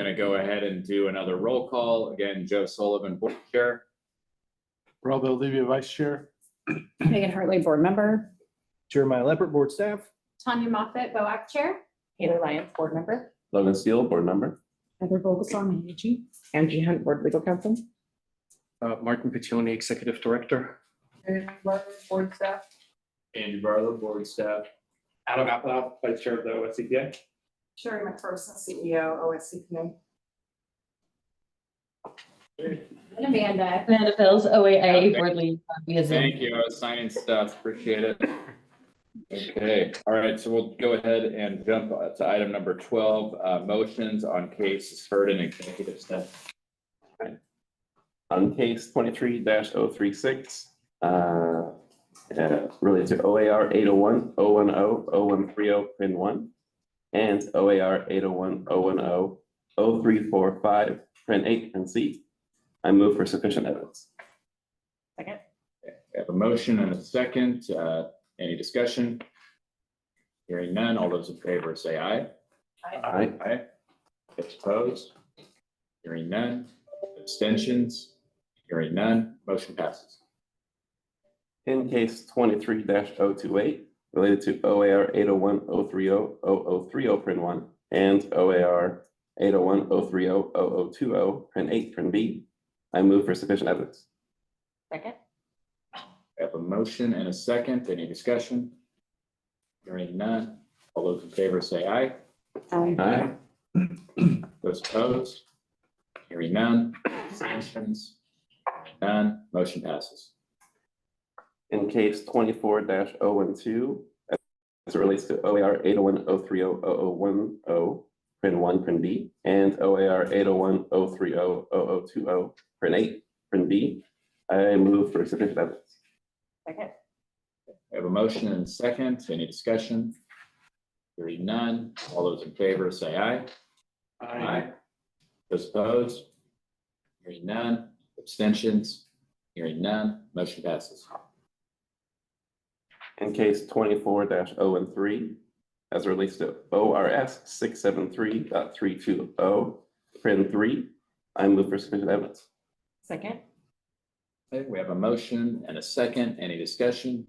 to go ahead and do another roll call. Again, Joe Sullivan, board chair. Rob Valdivia, vice chair. Megan Hartley, board member. Jeremiah Leopard, board staff. Tanya Moffett, BOAC chair. Haley Lyons, board member. Logan Steele, board member. Heather Vogelsong, AG. Angie Hunt, board legal counsel. Martin Piccioni, executive director. Board staff. Andy Barlow, board staff. Adam Appel, vice chair of the OSCPA. Sherry McPherson, CEO, OSCPA. And Amanda. Amanda Phils, OAIA, Okay. board lead via Zoom. Thank you. I was signing stuff. Appreciate it. Okay, all right, so we'll go ahead and jump to item number 12, motions on cases heard in executive session. On case 23-036, related to OAR 801, 010, 0130, Pin 1, and OAR 801, 010, 0345, Pin 8, and C. I move for sufficient evidence. Second. We have a motion and a second. Any discussion? Hearing none, all those in favor say aye. Aye. Aye. Opposed? Hearing none. Abstentions? Hearing none. Motion passes. In case 23-028, related to OAR 801, 030, 0030, Pin 1, and OAR 801, 030, 0020, Pin 8, Pin B. I move for sufficient evidence. Second. We have a motion and a second. Any discussion? Hearing none. All those in favor say aye. Aye. Those opposed? Hearing none. Abstentions? None. Motion passes. In case 24-012, as it relates to OAR 801, 030, 0010, Pin 1, Pin B, and OAR 801, 030, 0020, Pin 8, Pin B, I move for sufficient evidence. Second. We have a motion and a second. Any discussion? Hearing none. All those in favor say aye. Aye. Those opposed? Hearing none. Abstentions? Hearing none. Motion passes. In case 24-013, as it relates to ORS 673.320, Pin 3, I move for sufficient evidence. Second. Okay, we have a motion and a second. Any discussion?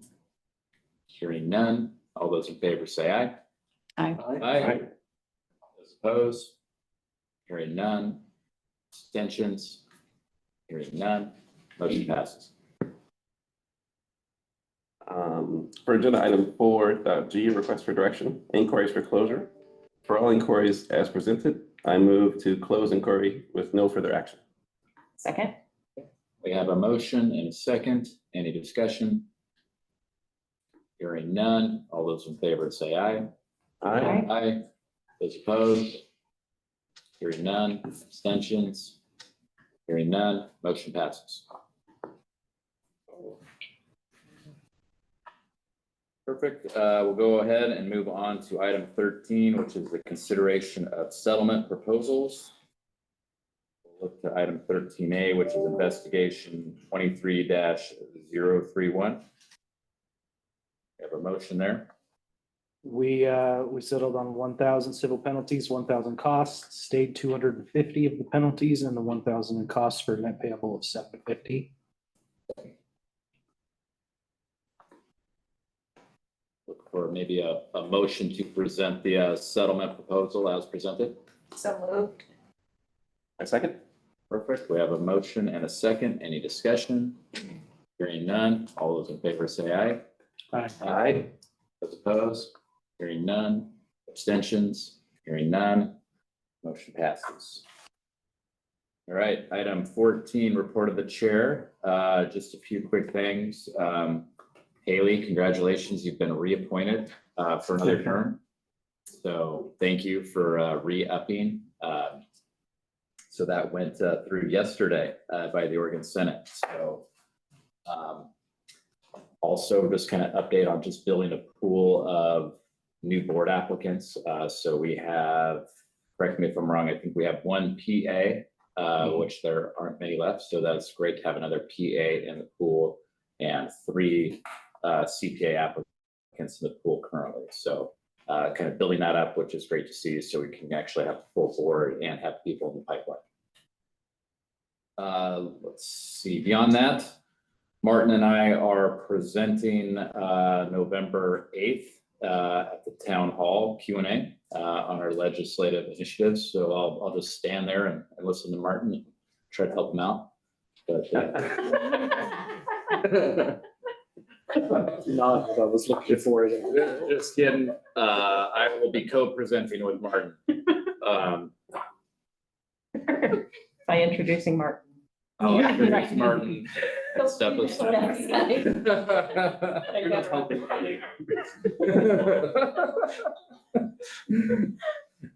Hearing none. All those in favor say aye. Aye. Aye. Those opposed? Hearing none. Abstentions? Hearing none. Motion passes. For agenda item 4.G, request for direction, inquiries for closure. For all inquiries as presented, I move to close inquiry with no further action. Second. We have a motion and a second. Any discussion? Hearing none. All those in favor say aye. Aye. Aye. Those opposed? Hearing none. Abstentions? Hearing none. Motion passes. Perfect. We'll go ahead and move on to item 13, which is the consideration of settlement proposals. We'll look to item 13A, which is investigation 23-031. We have a motion there. We settled on 1,000 civil penalties, 1,000 costs, stayed 250 of the penalties, and the 1,000 in costs for net payable of 750. Look for maybe a motion to present the settlement proposal as presented. So moved. A second? Perfect. We have a motion and a second. Any discussion? Hearing none. All those in favor say aye. Aye. Those opposed? Hearing none. Abstentions? Hearing none. Motion passes. All right, item 14, report of the chair. Just a few quick things. Haley, congratulations. You've been reappointed for another term. So thank you for re-upping. So that went through yesterday by the Oregon Senate. So also just kind of update on just building a pool of new board applicants. So we have, correct me if I'm wrong, I think we have one PA, which there aren't many left. So that's great to have another PA in the pool and 3 CPA applicants in the pool currently. So kind of building that up, which is great to see. So we can actually have a full board and have people in the pipeline. Let's see, beyond that, Martin and I are presenting November 8th at the town hall Q&A on our legislative initiatives. So I'll just stand there and listen to Martin and try to help him out. But Not what I was looking for. just kidding. I will be co-presenting with Martin. By introducing Martin. I'll introduce Martin. Feel Step free to aside.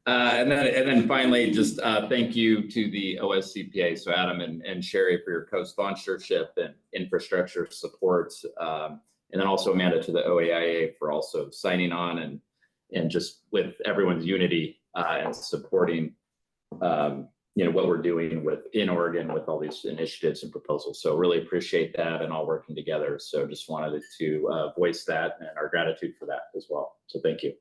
And then finally, just thank you to the OSCPA, so Adam and Sherry for your co-sponsorship and infrastructure support. And then also Amanda to the OAIA for also signing on and just with everyone's unity and supporting what we're doing in Oregon with all these initiatives and proposals. So really appreciate that and all working together. So just wanted to voice that and our gratitude for that as well. So thank you.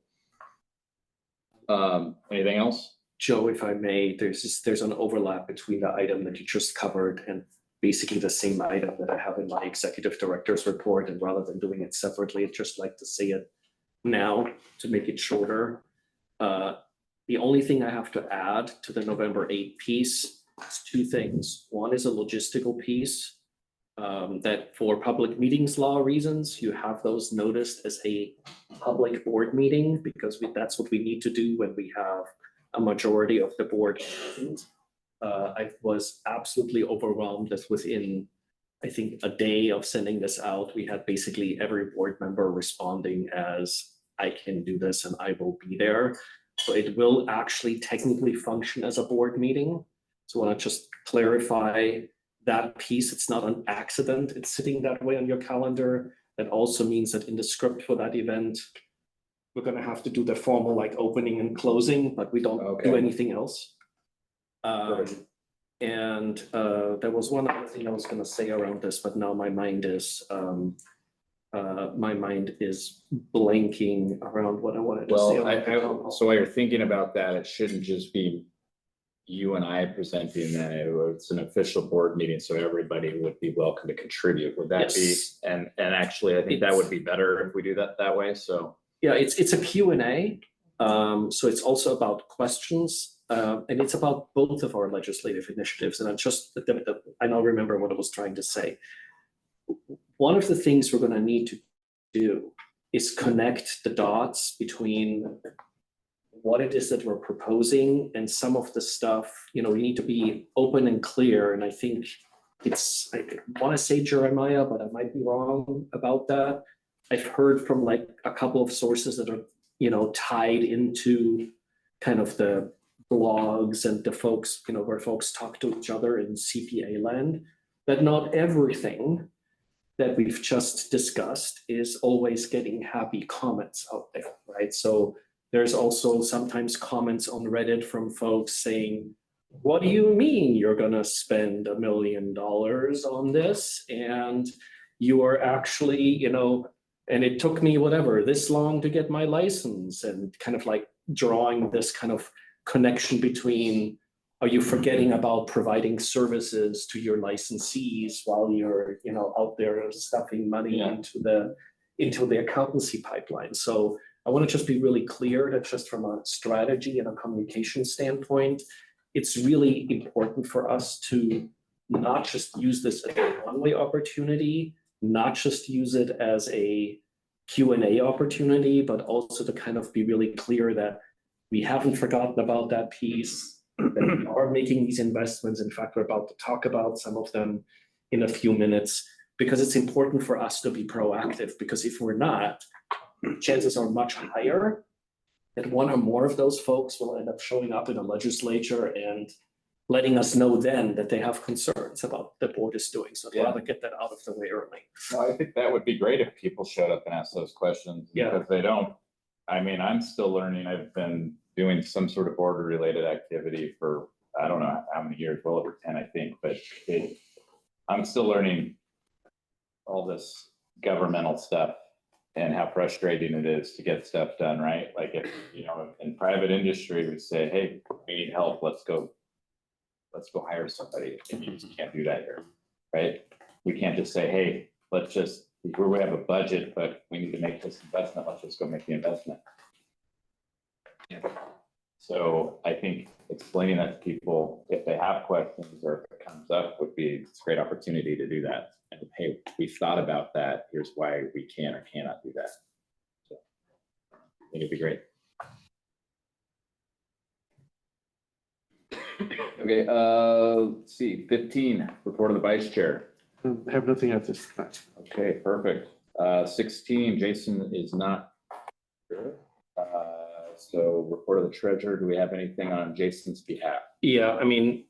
Anything else? Joe, if I may, there's an overlap between the item that you just covered and basically the same item that I have in my executive director's report. And rather than doing it separately, I'd just like to say it now to make it shorter. The only thing I have to add to the November 8th piece is two things. One is a logistical piece that for public meetings law reasons, you have those noticed as a public board meeting because that's what we need to do when we have a majority of the board. I was absolutely overwhelmed that within, I think, a day of sending this out, we had basically every board member responding as I can do this and I will be there. So it will actually technically function as a board meeting. So I want to just clarify that piece. It's not an accident. It's sitting that way on your calendar. That also means that in the script for that event, we're going to have to do the formal like opening and closing, but we don't do anything else. And there was one other thing I was going to say around this, but now my mind is blanking around what I wanted to say. Well, so while you're thinking about that, it shouldn't just be you and I presenting that. It's an official board meeting, so everybody would be welcome to contribute. Would that be? Yes. And actually, I think that would be better if we do that way. So Yeah, it's a Q&A. So it's also about questions, and it's about both of our legislative initiatives. And I now remember what I was trying to say. One of the things we're going to need to do is connect the dots between what it is that we're proposing and some of the stuff. We need to be open and clear. And I think I want to say Jeremiah, but I might be wrong about that. I've heard from like a couple of sources that are, tied into kind of the blogs and the folks, where folks talk to each other in CPA land, that not everything that we've just discussed is always getting happy comments out there, right? So there's also sometimes comments on Reddit from folks saying, what do you mean you're gonna spend $1 million on this? And you are actually, and it took me this long to get my license, and kind of like drawing this kind of connection between, are you forgetting about providing services to your licensees while you're, out there stuffing money into the accountancy pipeline? So I want to just be really clear that just from a strategy and a communication standpoint, it's really important for us to not just use this as a one-way opportunity, not just use it as a Q&A opportunity, but also to kind of be really clear that we haven't forgotten about that piece, that we are making these investments. In fact, we're about to talk about some of them in a few minutes, because it's important for us to be proactive, because if we're not, chances are much higher that one or more of those folks will end up showing up in the legislature and letting us know then that they have concerns about the board is doing. So I'd rather get that out of the way early. well, I think that would be great if people showed up and asked those questions. Yeah. Because they don't. I mean, I'm still learning. I've been doing some sort of border related activity for, I don't know how many years, well over 10, I think, but I'm still learning all this governmental stuff. and how frustrating it is to get stuff done, right? Like if, you know, in private industry, we say, hey, we need help, let's go hire somebody, and you just can't do that here, right? We can't just say, hey, we have a budget, but we need to make this investment, let's just go make the investment. So I think explaining that to people, if they have questions or if it comes up, would be a great opportunity to do that. And hey, we thought about that, here's why we can or cannot do that. So I think it'd be great. Okay, let's see, 15, report of the vice chair. Have nothing at this time. Okay, perfect. 16, Jason is not here. So report of the treasurer, do we have anything on Jason's behalf? Yeah, I mean,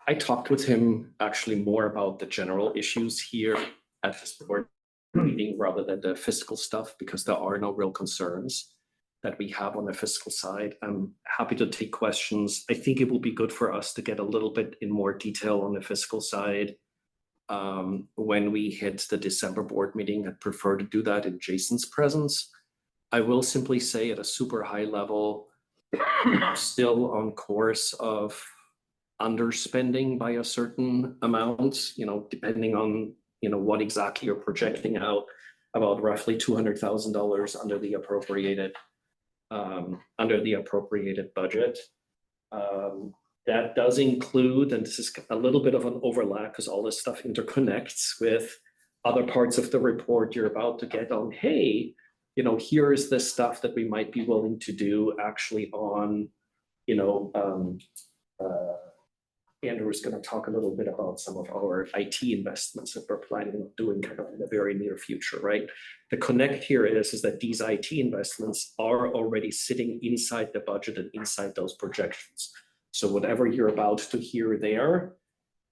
I talked with him actually more about the general issues here at this board meeting rather than the fiscal stuff, because there are no real concerns that we have on the fiscal side. I'm happy to take questions. I think it will be good for us to get a little bit in more detail on the fiscal side. When we hit the December board meeting, I'd prefer to do that in Jason's presence. I will simply say at a super high level, still on course of underspending by a certain amount, you know, depending on, you know, what exactly you're projecting out, about roughly $200,000 under the appropriated budget. That does include, and this is a little bit of an overlap because all this stuff interconnects with other parts of the report you're about to get on, hey, you know, here's the stuff that we might be willing to do actually on, you know, Andrew is going to talk a little bit about some of our IT investments that we're planning on doing kind of in the very near future, right? The connect here is that these IT investments are already sitting inside the budget and inside those projections. So whatever you're about to hear there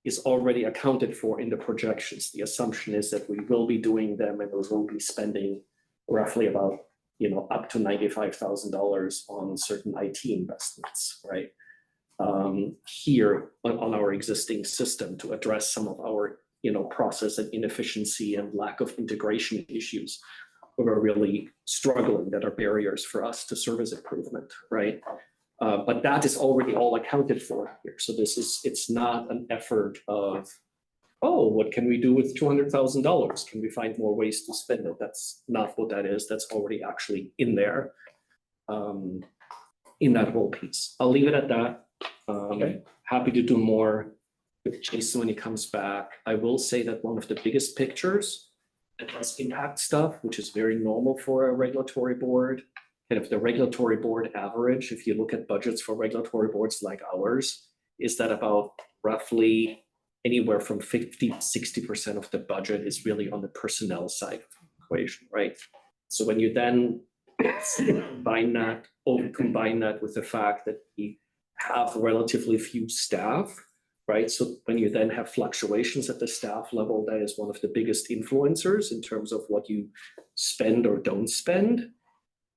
is already accounted for in the projections. The assumption is that we will be doing them and we will be spending roughly about, you know, up to $95,000 on certain IT investments, right? Here on our existing system to address some of our, you know, process and inefficiency and lack of integration issues where we're really struggling that are barriers for us to service improvement, right? But that is already all accounted for here. So it's not an effort of, oh, what can we do with $200,000? Can we find more ways to spend it? That's not what that is. That's already actually in there, in that whole piece. I'll leave it at that. Okay. Happy to do more with Jason when he comes back. I will say that one of the biggest pictures that does impact stuff, which is very normal for a regulatory board, and if the regulatory board average, if you look at budgets for regulatory boards like ours, is that about roughly anywhere from 50 to 60% of the budget is really on the personnel side of the equation, right? So when you then combine that with the fact that we have relatively few staff, right? So when you then have fluctuations at the staff level, that is one of the biggest influencers in terms of what you spend or don't spend,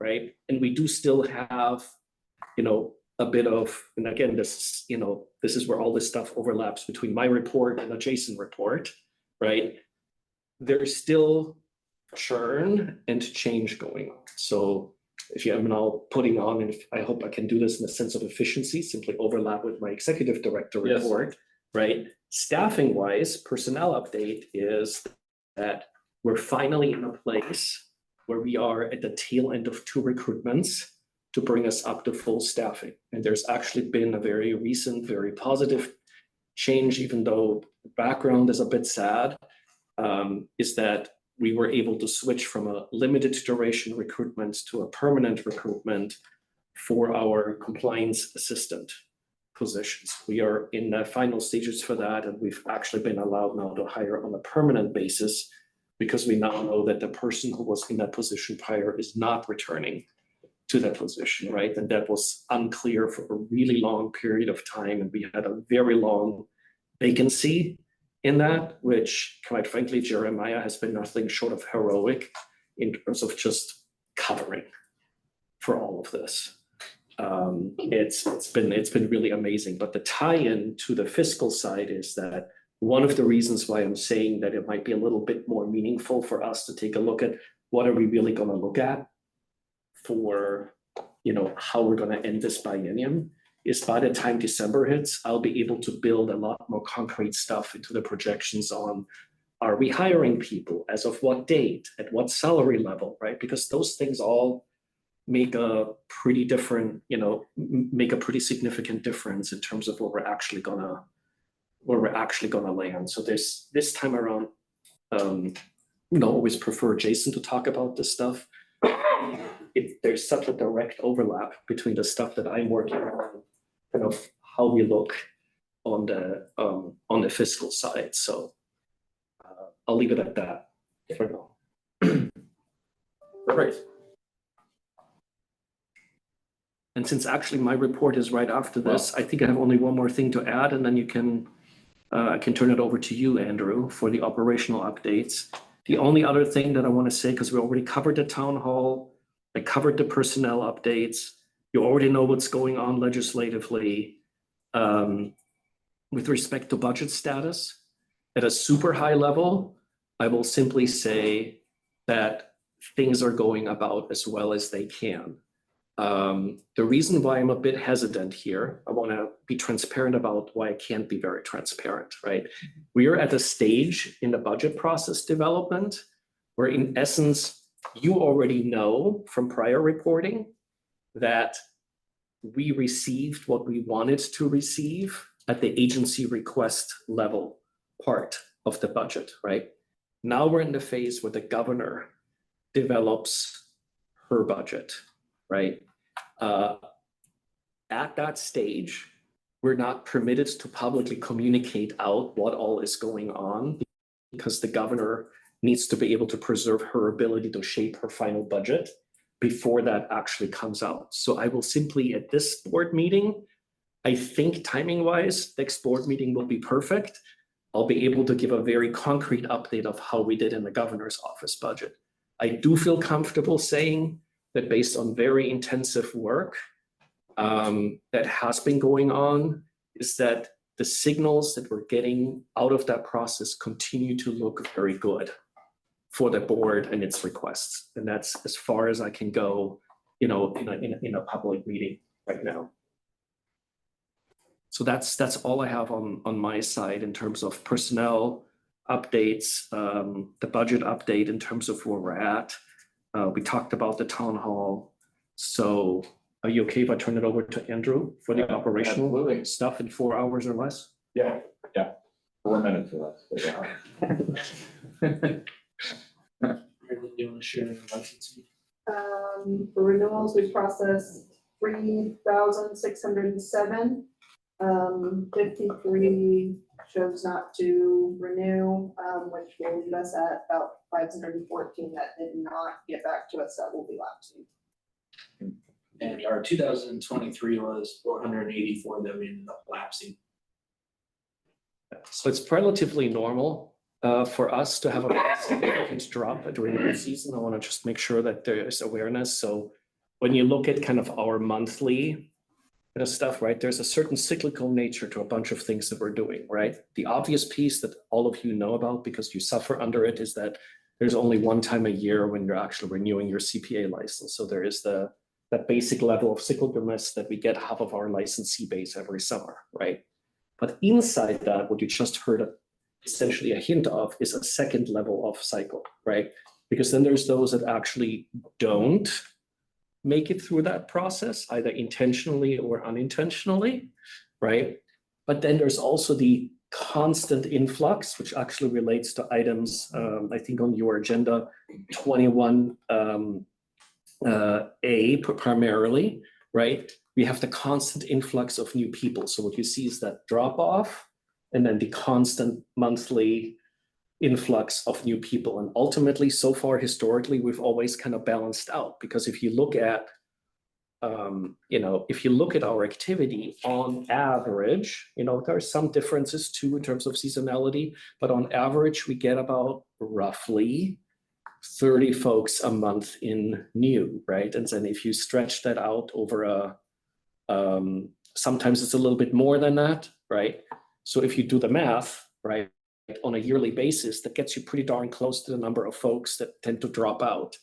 right? And we do still have, you know, a bit of, and again, this, you know, this is where all this stuff overlaps between my report and a Jason report, right? There's still churn and change going on. So if you am now putting on, and I hope I can do this in a sense of efficiency, simply overlap with my executive director Yes. report, right? Staffing wise, personnel update is that we're finally in a place where we are at the tail end of 2 recruitments to bring us up to full staffing. And there's actually been a very recent, very positive change, even though the background is a bit sad, is that we were able to switch from a limited duration recruitment to a permanent recruitment for our compliance assistant positions. We are in the final stages for that, and we've actually been allowed now to hire on a permanent basis because we now know that the person who was in that position prior is not returning to that position, right? And that was unclear for a really long period of time, and we had a very long vacancy in that, which quite frankly, Jeremiah has been nothing short of heroic in terms of just covering for all of this. It's been really amazing. But the tie-in to the fiscal side is that one of the reasons why I'm saying that it might be a little bit more meaningful for us to take a look at what are we really gonna look at for, how we're gonna end this biennium, is by the time December hits, I'll be able to build a lot more concrete stuff into the projections on, are we hiring people, as of what date, at what salary level, right? Because those things all make a pretty different, make a pretty significant difference in terms of where we're actually gonna land. So this time around, always prefer Jason to talk about this stuff. There's such a direct overlap between the stuff that I'm working on, kind of how we look on the fiscal side. So I'll leave it at that for now. Perfect. And since actually my report is right after this, I think I have only one more thing to add, and then I can turn it over to you, Andrew, for the operational updates. The only other thing that I want to say, because we already covered the town hall, I covered the personnel updates. You already know what's going on legislatively. With respect to budget status, at a super high level, I will simply say that things are going about as well as they can. The reason why I'm a bit hesitant here, I want to be transparent about why I can't be very transparent, right? We are at a stage in the budget process development where, in essence, you already know from prior reporting that we received what we wanted to receive at the agency request level part of the budget, right? Now we're in the phase where the governor develops her budget, right? At that stage, we're not permitted to publicly communicate out what all is going on because the governor needs to be able to preserve her ability to shape her final budget before that actually comes out. So I will simply, at this board meeting, I think timing-wise, next board meeting will be perfect. I'll be able to give a very concrete update of how we did in the governor's office budget. I do feel comfortable saying that based on very intensive work that has been going on, is that the signals that we're getting out of that process continue to look very good for the board and its requests. And that's as far as I can go, in a public meeting right now. So that's all I have on my side in terms of personnel updates, the budget update in terms of where we're at. We talked about the town hall. So are you okay if I turn it over to Andrew for the operational Absolutely. stuff in 4 hours or less? Yeah. 4 minutes or less. But yeah. Do you want to share the licensing? For renewals, we processed 3,607. 53 chose not to renew, which will leave us at about 514 that did not get back to us that will be lapsing. And our 2023 was 484 that we ended up lapsing. So it's relatively normal for us to have a significant drop during the season. I want to just make sure that there is awareness. So when you look at kind of our monthly stuff, right, there's a certain cyclical nature to a bunch of things that we're doing, right? The obvious piece that all of you know about because you suffer under it is that there's only one time a year when you're actually renewing your CPA license. So there is that basic level of cyclicalness that we get half of our licensee base every summer, right? But inside that, what you just heard essentially a hint of is a second level of cycle, right? Because then there's those that actually don't make it through that process, either intentionally or unintentionally, right? But then there's also the constant influx, which actually relates to items, I think on your agenda, 21 A primarily, right? We have the constant influx of new people. So what you see is that drop off and then the constant monthly influx of new people. And ultimately, so far, historically, we've always kind of balanced out because if you look at, if you look at our activity on average, there are some differences too in terms of seasonality, but on average, we get about roughly 30 folks a month in new, right? And then if you stretch that out over sometimes it's a little bit more than that, right? So if you do the math, right, on a yearly basis, that gets you pretty darn close to the number of folks that tend to drop out.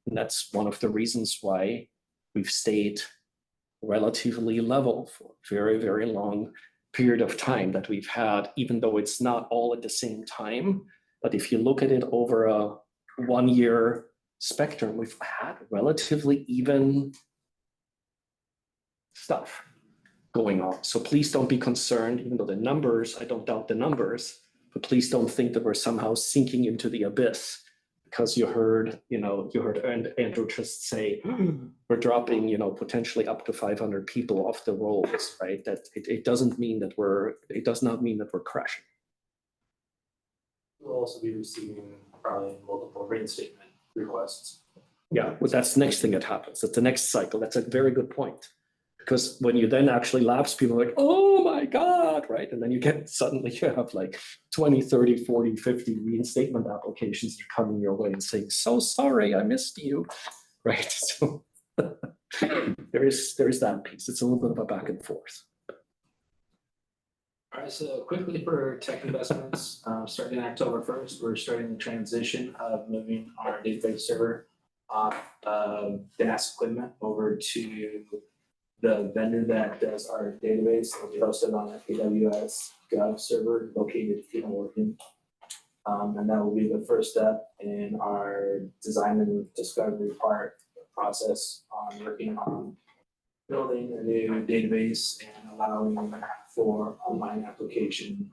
And that's one of the reasons why we've stayed relatively level for a very, very long period of time that we've had, even though it's not all at the same time. But if you look at it over a 1 year spectrum, we've had relatively even stuff going on. So please don't be concerned, even though the numbers, I don't doubt the numbers, but please don't think that we're somehow sinking into the abyss because you heard Andrew just say, we're dropping, potentially up to 500 people off the rolls, right? That it does not mean that we're crashing. We'll also be receiving probably multiple reinstatement requests. Yeah, well, that's the next thing that happens. That's the next cycle. That's a very good point. Because when you then actually lapse, people are like, oh my God, right? And then you have like 20, 30, 40, 50 reinstatement applications that are coming your way and saying, so sorry, I missed you, right? So there is that piece. It's a little bit of a back and forth. All right, so quickly for tech investments, starting October 1st, we're starting the transition of moving our database server off DAS equipment over to the vendor that does our database. It'll be hosted on an AWS Gov server located in Oregon. And that will be the first step in our design and discovery process on working on building a new database and allowing for online application.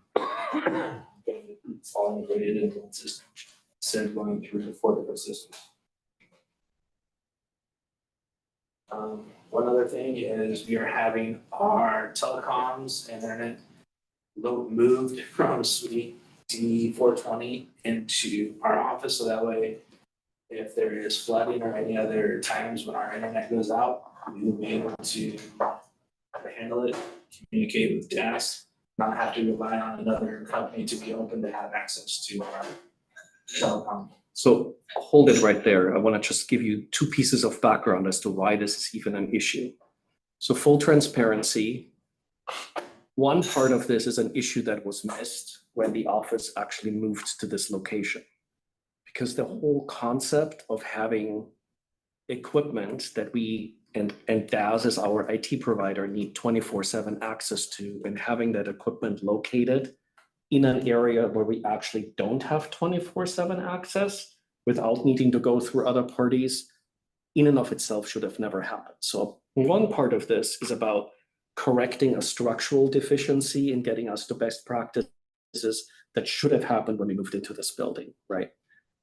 It's all integrated into one system instead of going through 4 different systems. One other thing is we are having our telecoms and internet load moved from Suite D420 into our office, so that way if there is flooding or any other times when our internet goes out, we will be able to handle it, communicate with DAS, not have to rely on another company to be open to have access to our telecom. So hold it right there. I want to just give you 2 pieces of background as to why this is even an issue. So full transparency, one part of this is an issue that was missed when the office actually moved to this location. Because the whole concept of having equipment that we and DAS as our IT provider need 24/7 access to, and having that equipment located in an area where we actually don't have 24/7 access without needing to go through other parties, in and of itself should have never happened. So one part of this is about correcting a structural deficiency and getting us to best practices that should have happened when we moved into this building, right?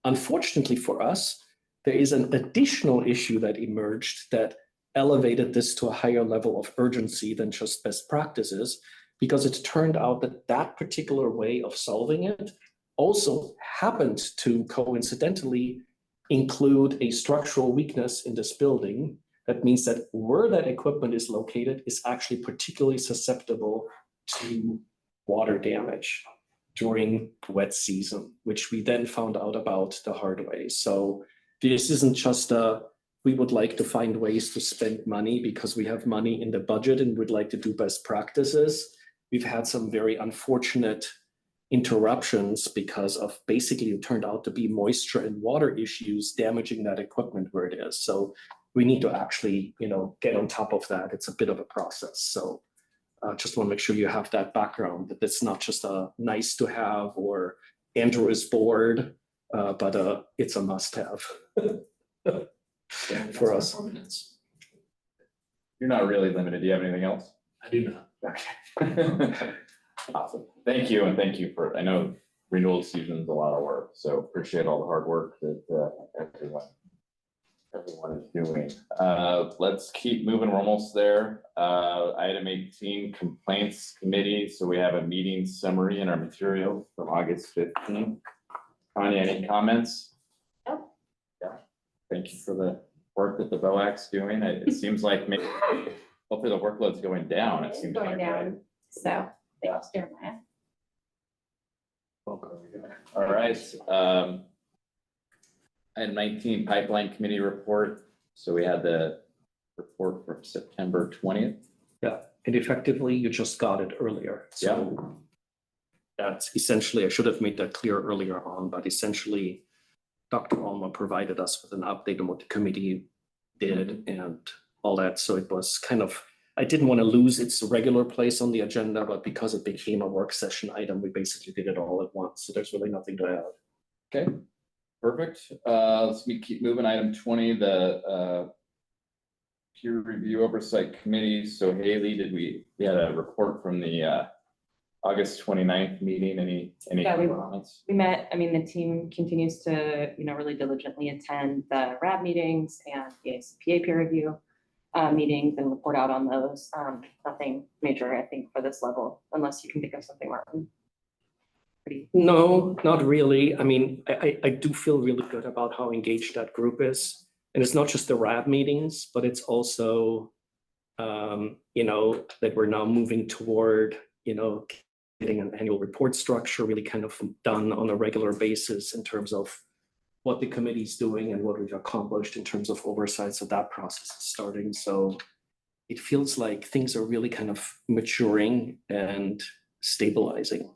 Unfortunately for us, there is an additional issue that emerged that elevated this to a higher level of urgency than just best practices, because it turned out that that particular way of solving it also happened to coincidentally include a structural weakness in this building. That means that where that equipment is located is actually particularly susceptible to water damage during wet season, which we then found out about the hard way. So this isn't just we would like to find ways to spend money because we have money in the budget and would like to do best practices. We've had some very unfortunate interruptions because of basically it turned out to be moisture and water issues damaging that equipment where it is. So we need to actually, get on top of that. It's a bit of a process. So just want to make sure you have that background, that it's not just a nice to have or Andrew is bored, but it's a must have for us. You're not really limited. Do you have anything else? I do not. Okay. Awesome. Thank you. And thank you for, I know renewal season is a lot of work, so appreciate all the hard work that everyone is doing. Let's keep moving. We're almost there. Item 18, complaints committee. So we have a meeting summary in our material from August 15th. Connie, any comments? No. Yeah. Thank you for the work that the BOAC's doing. It seems like maybe hopefully the workload's going down. It It's seems going like, down. right? So, thanks, Jeremiah. All right. Item 19, pipeline committee report. So we had the report from September 20th. Yeah, and effectively you just got it earlier. So that essentially, I should have made that clear earlier on, but essentially, Dr. Alma provided us with an update on what the committee did and all that. So it was kind of, I didn't want to lose its regular place on the agenda, but because it became a work session item, we basically did it all at once. So there's really nothing to add. Okay, perfect. Let's keep moving. Item 20, the peer review oversight committee. So Haley, we had a report from the August 29th meeting. Any Yeah, comments? We met, I mean, the team continues to, really diligently attend the RAB meetings and the ACPA peer review meetings and report out on those. Nothing major, I think, for this level, unless you can think of something, Martin. No, not really. I mean, I do feel really good about how engaged that group is. And it's not just the RAB meetings, but it's also, that we're now moving toward, getting an annual report structure really kind of done on a regular basis in terms of what the committee's doing and what we've accomplished in terms of oversight. So that process is starting. So it feels like things are really kind of maturing and stabilizing.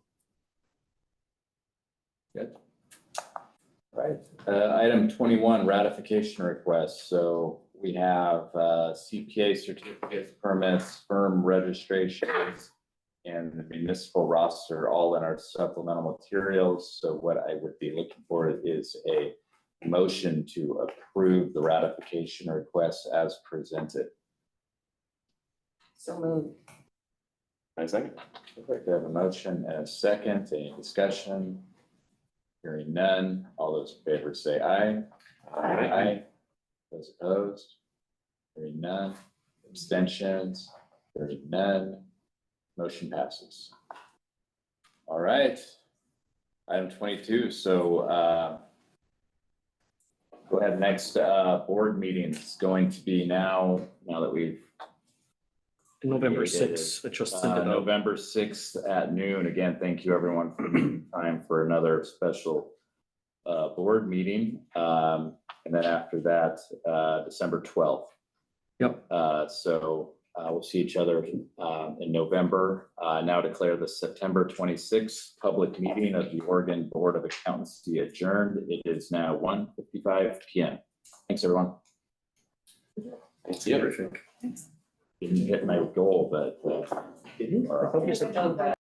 Good. Right. Item 21, ratification request. So we have CPA certificates, permits, firm registrations, and the municipal roster all in our supplemental materials. So what I would be looking for is a motion to approve the ratification request as presented. So moved. I second. Perfect. We have a motion and a second. Any discussion? Hearing none. All those in favor say aye. Aye. Those opposed? Hearing none. Abstentions? Hearing none. Motion passes. All right. Item 22. So go ahead. Next board meeting is going to be now that we've November Yeah, it 6th, I just sent it out. November 6th at noon. Again, thank you everyone for making time for another special board meeting. And then after that, December 12th. Yep. So we'll see each other in November. Now declare the September 26th public meeting of the Oregon Board of Accountancy adjourned. It is now 1:55 p.m. Thanks, everyone. Thank you. Terrific. Didn't hit my goal, but Did you? I thought you said-